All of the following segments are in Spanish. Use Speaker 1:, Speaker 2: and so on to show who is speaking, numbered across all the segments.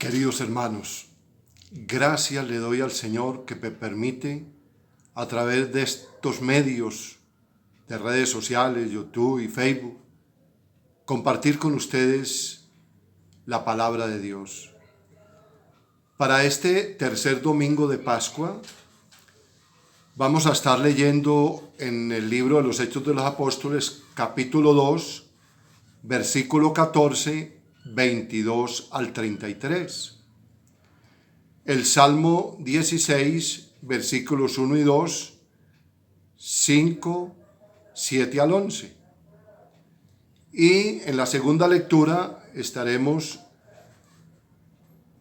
Speaker 1: Queridos hermanos, gracias le doy al Señor que me permite, a través de estos medios de redes sociales, YouTube y Facebook, compartir con ustedes la palabra de Dios. Para este tercer domingo de Pascua, vamos a estar leyendo en el libro de los Hechos de los Apóstoles, capítulo 2, versículo 14, 22 al 33. El Salmo 16, versículos 1 y 2, 5, 7 al 11. Y en la segunda lectura estaremos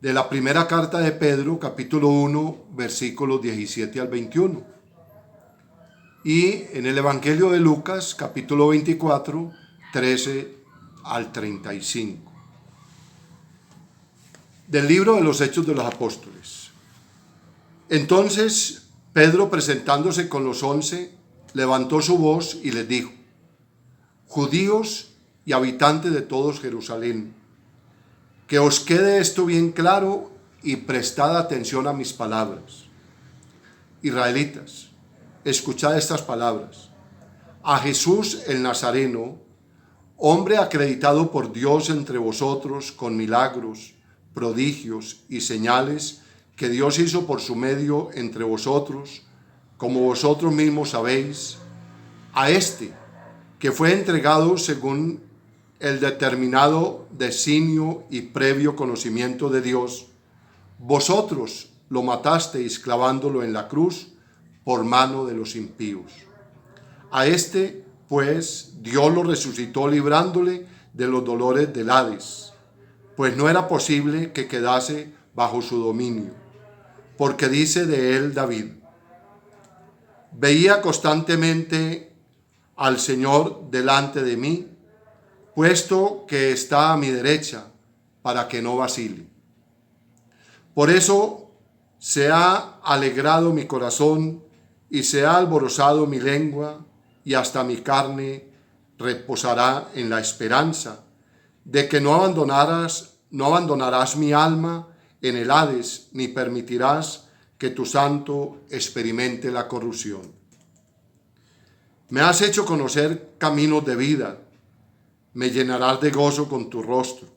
Speaker 1: de la primera carta de Pedro, capítulo 1, versículos 17 al 21. Y en el Evangelio de Lucas, capítulo 24, 13 al 35. Del libro de los Hechos de los Apóstoles. Entonces Pedro, presentándose con los 11, levantó su voz y les dijo: Judíos y habitantes de todos Jerusalén, que os quede esto bien claro y prestad atención a mis palabras. Israelitas, escuchad estas palabras. A Jesús el Nazareno, hombre acreditado por Dios entre vosotros con milagros, prodigios y señales que Dios hizo por su medio entre vosotros, como vosotros mismos sabéis, a este que fue entregado según el determinado designio y previo conocimiento de Dios, vosotros lo matasteis clavándolo en la cruz por mano de los impíos. A este, pues, Dios lo resucitó librándole de los dolores del Hades, pues no era posible que quedase bajo su dominio, porque dice de él David: veía constantemente al Señor delante de mí, puesto que está a mi derecha, para que no vacile. Por eso se ha alegrado mi corazón y se ha alborozado mi lengua, y hasta mi carne reposará en la esperanza de que no abandonarás mi alma en el Hades, ni permitirás que tu santo experimente la corrupción. Me has hecho conocer caminos de vida, me llenarás de gozo con tu rostro.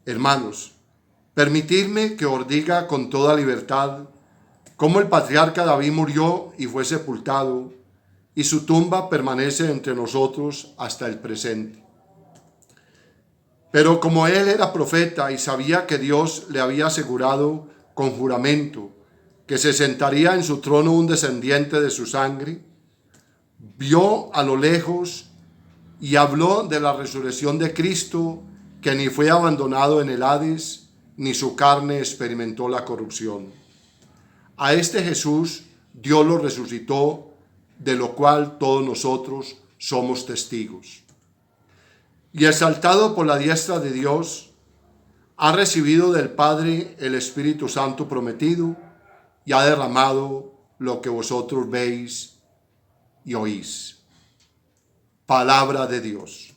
Speaker 1: Hermanos, permitidme que os diga con toda libertad cómo el patriarca David murió y fue sepultado, y su tumba permanece entre nosotros hasta el presente. Pero como él era profeta y sabía que Dios le había asegurado con juramento que se sentaría en su trono un descendiente de su sangre, vio a lo lejos y habló de la resurrección de Cristo, que ni fue abandonado en el Hades, ni su carne experimentó la corrupción. A este Jesús Dios lo resucitó, de lo cual todos nosotros somos testigos. Y exaltado por la diestra de Dios, ha recibido del Padre el Espíritu Santo prometido y ha derramado lo que vosotros veis y oís. Palabra de Dios.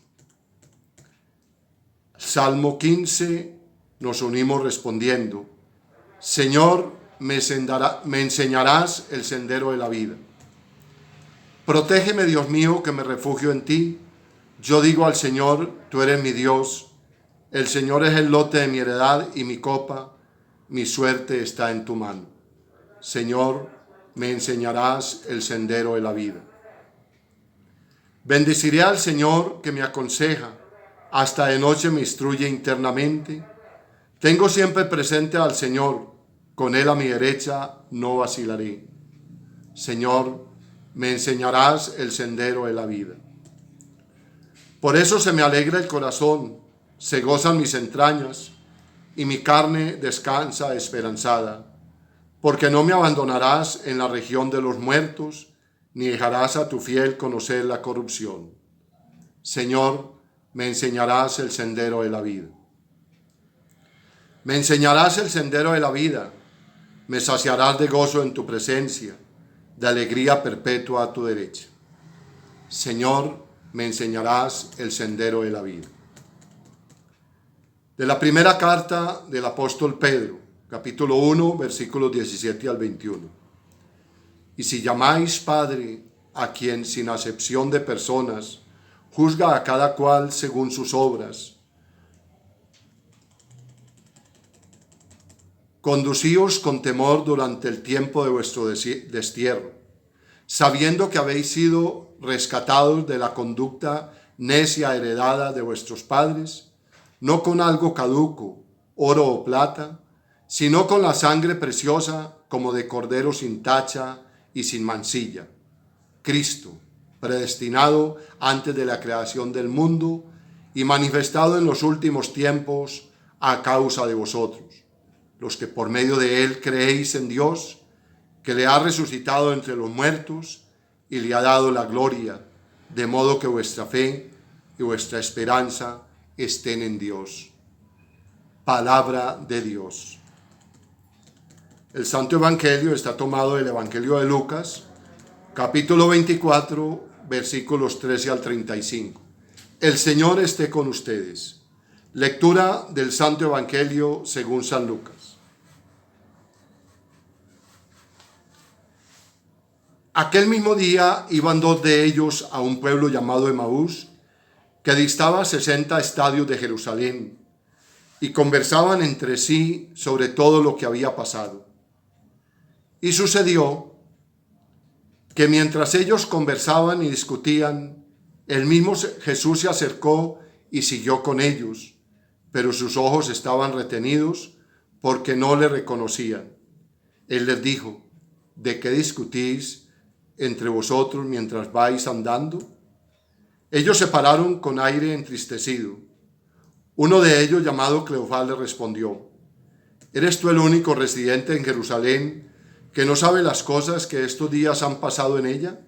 Speaker 1: Salmo 15, nos unimos respondiendo: Señor, me enseñarás el sendero de la vida. Protégeme, Dios mío, que me refugio en ti. Yo digo al Señor, tú eres mi Dios. El Señor es el lote de mi heredad y mi copa. Mi suerte está en tu mano. Señor, me enseñarás el sendero de la vida. Bendeciré al Señor que me aconseja. Hasta de noche me instruye internamente. Tengo siempre presente al Señor. Con Él a mi derecha no vacilaré. Señor, me enseñarás el sendero de la vida. Por eso se me alegra el corazón, se gozan mis entrañas, y mi carne descansa esperanzada, porque no me abandonarás en la región de los muertos, ni dejarás a tu fiel conocer la corrupción. Señor, me enseñarás el sendero de la vida. Me enseñarás el sendero de la vida, me saciarás de gozo en tu presencia, de alegría perpetua a tu derecha. Señor, me enseñarás el sendero de la vida. De la primera carta del apóstol Pedro, capítulo 1, versículos 17 al 21. Y si llamáis Padre a quien sin acepción de personas juzga a cada cual según sus obras, conducíos con temor durante el tiempo de vuestro destierro, sabiendo que habéis sido rescatados de la conducta necia heredada de vuestros padres, no con algo caduco, oro o plata, sino con la sangre preciosa como de cordero sin tacha y sin mancilla, Cristo, predestinado antes de la creación del mundo y manifestado en los últimos tiempos a causa de vosotros, los que por medio de él creéis en Dios, que le ha resucitado entre los muertos y le ha dado la gloria, de modo que vuestra fe y vuestra esperanza estén en Dios. Palabra de Dios. El Santo Evangelio está tomado del Evangelio de Lucas, capítulo 24, versículos 13 al 35. El Señor esté con ustedes. Lectura del Santo Evangelio según San Lucas. Aquel mismo día iban dos de ellos a un pueblo llamado Emaús, que distaba 60 estadios de Jerusalén, y conversaban entre sí sobre todo lo que había pasado. Y sucedió que mientras ellos conversaban y discutían, el mismo Jesús se acercó y siguió con ellos, pero sus ojos estaban retenidos porque no le reconocían. Él les dijo: ¿de qué discutís entre vosotros mientras vais andando? Ellos se pararon con aire entristecido. Uno de ellos, llamado Cleofás, le respondió: ¿eres tú el único residente en Jerusalén que no sabe las cosas que estos días han pasado en ella?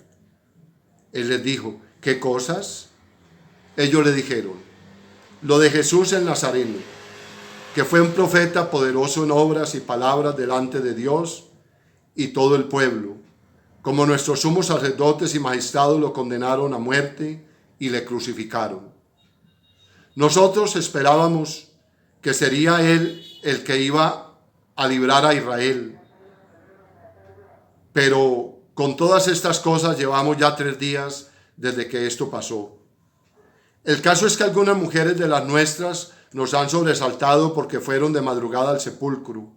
Speaker 1: Él les dijo: ¿qué cosas? Ellos le dijeron: lo de Jesús el Nazareno, que fue un profeta poderoso en obras y palabras delante de Dios y todo el pueblo, como nuestros sumos sacerdotes y magistrados lo condenaron a muerte y le crucificaron. Nosotros esperábamos que sería él el que iba a librar a Israel, pero con todas estas cosas llevamos ya 3 días desde que esto pasó. El caso es que algunas mujeres de las nuestras nos han sobresaltado porque fueron de madrugada al sepulcro,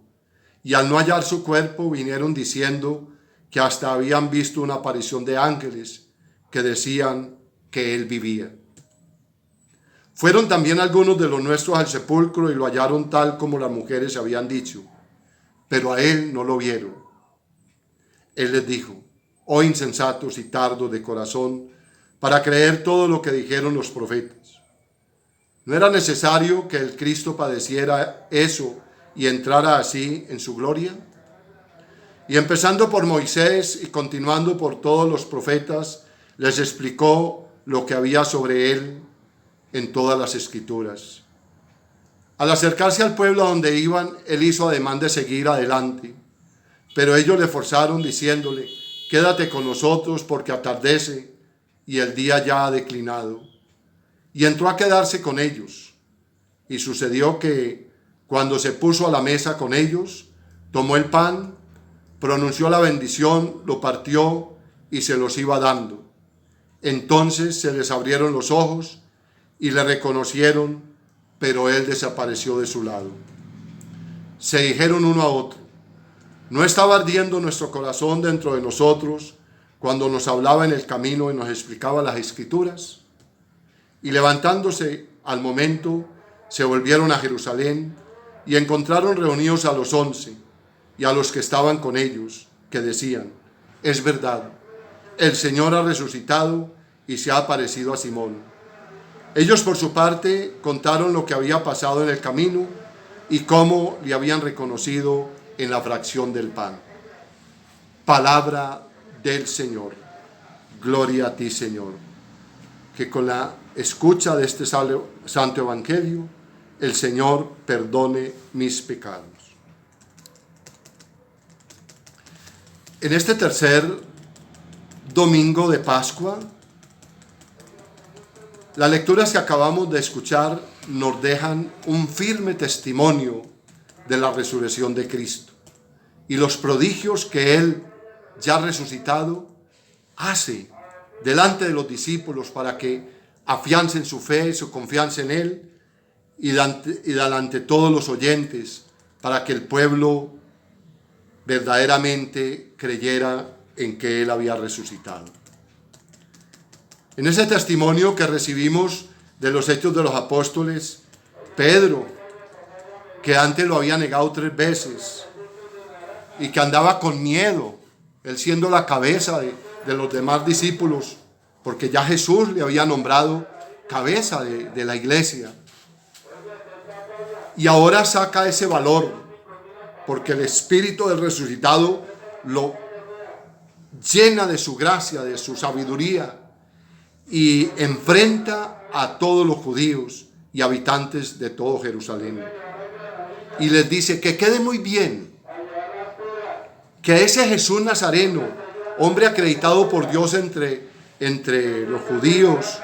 Speaker 1: y al no hallar su cuerpo vinieron diciendo que hasta habían visto una aparición de ángeles que decían que él vivía. Fueron también algunos de los nuestros al sepulcro y lo hallaron tal como las mujeres habían dicho, pero a él no lo vieron. Él les dijo: oh insensatos y tardos de corazón, para creer todo lo que dijeron los profetas. ¿No era necesario que el Cristo padeciera eso y entrara así en su gloria? Y empezando por Moisés y continuando por todos los profetas, les explicó lo que había sobre él en todas las escrituras. Al acercarse al pueblo a donde iban, él hizo ademán de seguir adelante, pero ellos le forzaron diciéndole: quédate con nosotros porque atardece y el día ya ha declinado. Y entró a quedarse con ellos. Y sucedió que, cuando se puso a la mesa con ellos, tomó el pan, pronunció la bendición, lo partió y se los iba dando. Entonces se les abrieron los ojos y le reconocieron, pero él desapareció de su lado. Se dijeron uno a otro: ¿no estaba ardiendo nuestro corazón dentro de nosotros cuando nos hablaba en el camino y nos explicaba las escrituras? Y levantándose al momento, se volvieron a Jerusalén y encontraron reunidos a los 11 y a los que estaban con ellos, que decían: es verdad, el Señor ha resucitado y se ha aparecido a Simón. Ellos por su parte contaron lo que había pasado en el camino y cómo le habían reconocido en la fracción del pan. Palabra del Señor. Gloria a ti, Señor. Que con la escucha de este santo evangelio, el Señor perdone mis pecados. En este tercer domingo de Pascua, Las lecturas que acabamos de escuchar nos dejan un firme testimonio de la resurrección de Cristo y los prodigios que Él, ya resucitado, hace delante de los discípulos para que afiancen su fe, su confianza en Él y delante de todos los oyentes para que el pueblo verdaderamente creyera en que Él había resucitado. En ese testimonio que recibimos de los Hechos de los Apóstoles, Pedro, que antes lo había negado 3 veces y que andaba con miedo, él siendo la cabeza de los demás discípulos, porque ya Jesús le había nombrado cabeza de la iglesia. Y ahora saca ese valor, porque el Espíritu del resucitado lo llena de su gracia, de su sabiduría, y enfrenta a todos los judíos y habitantes de todo Jerusalén. Y les dice que quede muy bien, que ese Jesús Nazareno, hombre acreditado por Dios entre los judíos,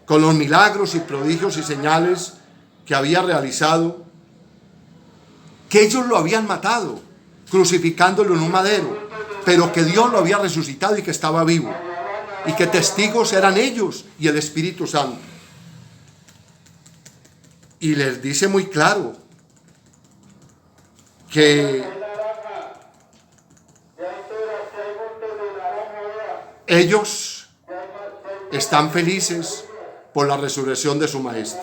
Speaker 1: con los milagros y prodigios y señales que había realizado, que ellos lo habían matado, crucificándolo en un madero, pero que Dios lo había resucitado y que estaba vivo, y que testigos eran ellos y el Espíritu Santo. Y les dice muy claro que ellos están felices por la resurrección de su Maestro.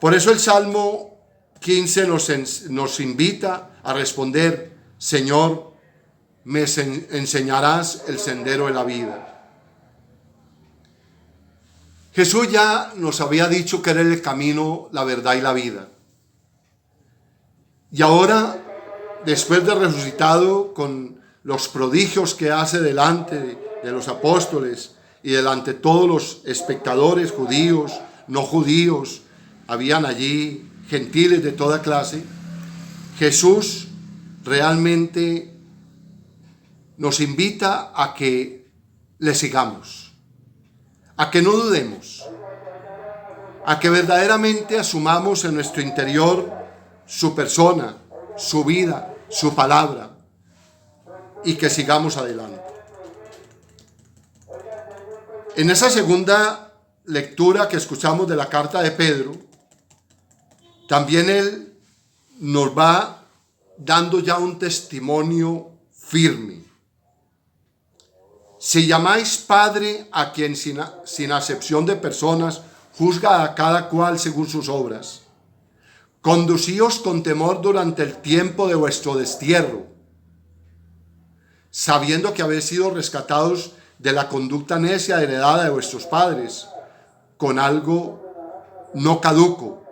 Speaker 1: Por eso el Salmo 15 nos invita a responder: Señor, me enseñarás el sendero de la vida. Jesús ya nos había dicho que era el camino, la verdad y la vida. Y ahora, después de resucitado, con los prodigios que hace delante de los apóstoles y delante de todos los espectadores, judíos, no judíos, habían allí gentiles de toda clase, Jesús realmente nos invita a que le sigamos, a que no dudemos, a que verdaderamente asumamos en nuestro interior su persona, su vida, su palabra, y que sigamos adelante. En esa segunda lectura que escuchamos de la carta de Pedro, también él nos va dando ya un testimonio firme. Si llamáis Padre a quien sin acepción de personas juzga a cada cual según sus obras, conducíos con temor durante el tiempo de vuestro destierro, sabiendo que habéis sido rescatados de la conducta necia heredada de vuestros padres, con algo no caduco,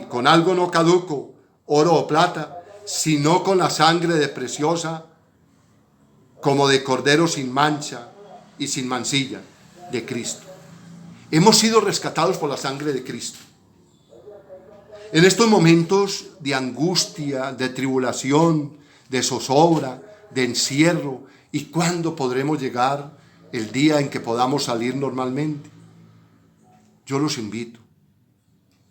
Speaker 1: con algo no caduco, oro o plata, sino con la sangre de preciosa, como de cordero sin mancha y sin mancilla, de Cristo. Hemos sido rescatados por la sangre de Cristo. En estos momentos de angustia, de tribulación, de zozobra, de encierro, ¿y cuándo podremos llegar el día en que podamos salir normalmente? Yo los invito,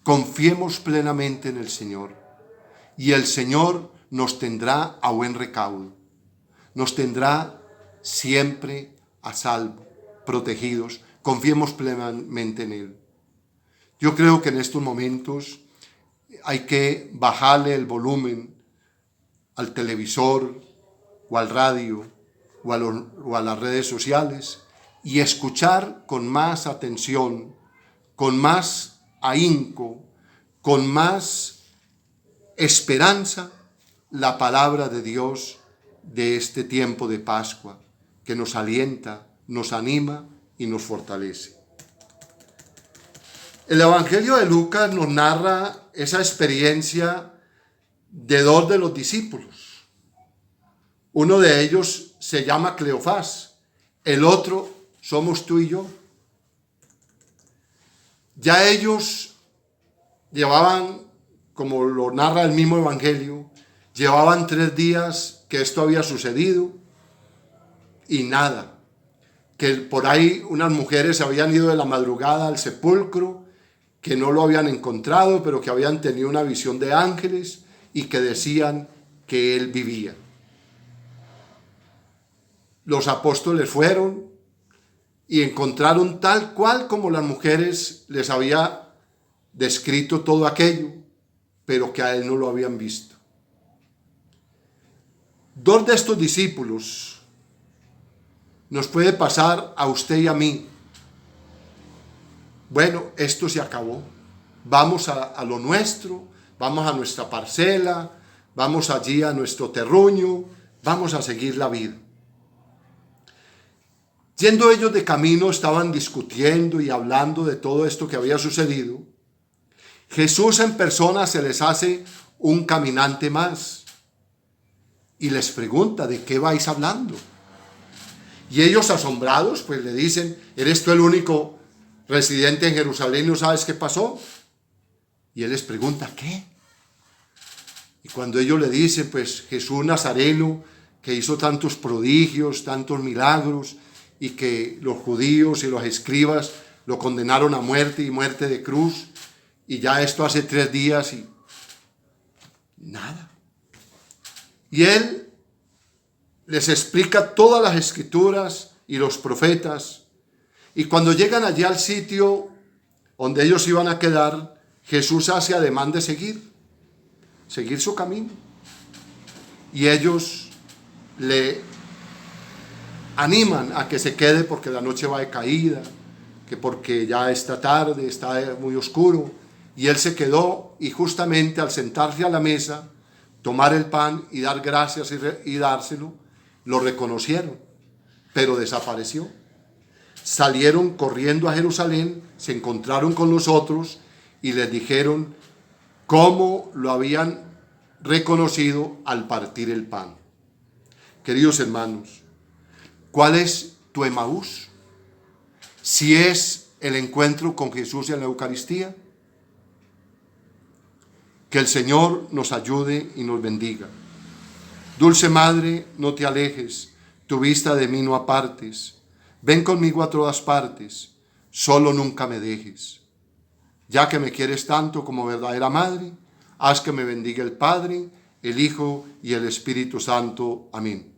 Speaker 1: confiemos plenamente en el Señor, y el Señor nos tendrá a buen recaudo, nos tendrá siempre a salvo, protegidos. Confiemos plenamente en Él. Yo creo que en estos momentos hay que bajarle el volumen al televisor o al radio o a las redes sociales y escuchar con más atención, con más ahínco, con más esperanza la palabra de Dios de este tiempo de Pascua, que nos alienta, nos anima y nos fortalece. El Evangelio de Lucas nos narra esa experiencia de 2 de los discípulos. Uno de ellos se llama Cleofás, el otro somos tú y yo. Ya ellos llevaban, como lo narra el mismo Evangelio, llevaban 3 días que esto había sucedido y nada, que por ahí unas mujeres se habían ido de la madrugada al sepulcro, que no lo habían encontrado, pero que habían tenido una visión de ángeles y que decían que él vivía. Los apóstoles fueron y encontraron tal cual como las mujeres les había descrito todo aquello, pero que a él no lo habían visto. Dos de estos discípulos nos puede pasar a usted y a mí. Bueno, esto se acabó. Vamos a lo nuestro, vamos a nuestra parcela, vamos allí a nuestro terruño, vamos a seguir la vida. Yendo ellos de camino, estaban discutiendo y hablando de todo esto que había sucedido. Jesús en persona se les hace un caminante más y les pregunta: ¿de qué vais hablando? Y ellos, asombrados, pues le dicen: ¿eres tú el único residente en Jerusalén y no sabes qué pasó? Y él les pregunta: ¿qué? Y cuando ellos le dicen: pues Jesús Nazareno, que hizo tantos prodigios, tantos milagros, y que los judíos y los escribas lo condenaron a muerte y muerte de cruz, y ya esto hace 3 días y nada. Y él les explica todas las escrituras y los profetas, y cuando llegan allí al sitio donde ellos iban a quedar, Jesús hace ademán de seguir su camino, y ellos le animan a que se quede porque la noche va de caída, que porque ya está tarde, está muy oscuro, y él se quedó, y justamente al sentarse a la mesa, tomar el pan y dar gracias y dárselo, lo reconocieron, pero desapareció. Salieron corriendo a Jerusalén, se encontraron con los otros y les dijeron cómo lo habían reconocido al partir el pan. Queridos hermanos, ¿cuál es tu Emaús? Si es el encuentro con Jesús en la Eucaristía. Que el Señor nos ayude y nos bendiga. Dulce Madre, no te alejes, tu vista de mí no apartes. Ven conmigo a todas partes, solo nunca me dejes. Ya que me quieres tanto como verdadera Madre, haz que me bendiga el Padre, el Hijo y el Espíritu Santo. Amén.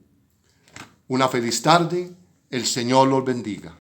Speaker 1: Una feliz tarde, el Señor los bendiga.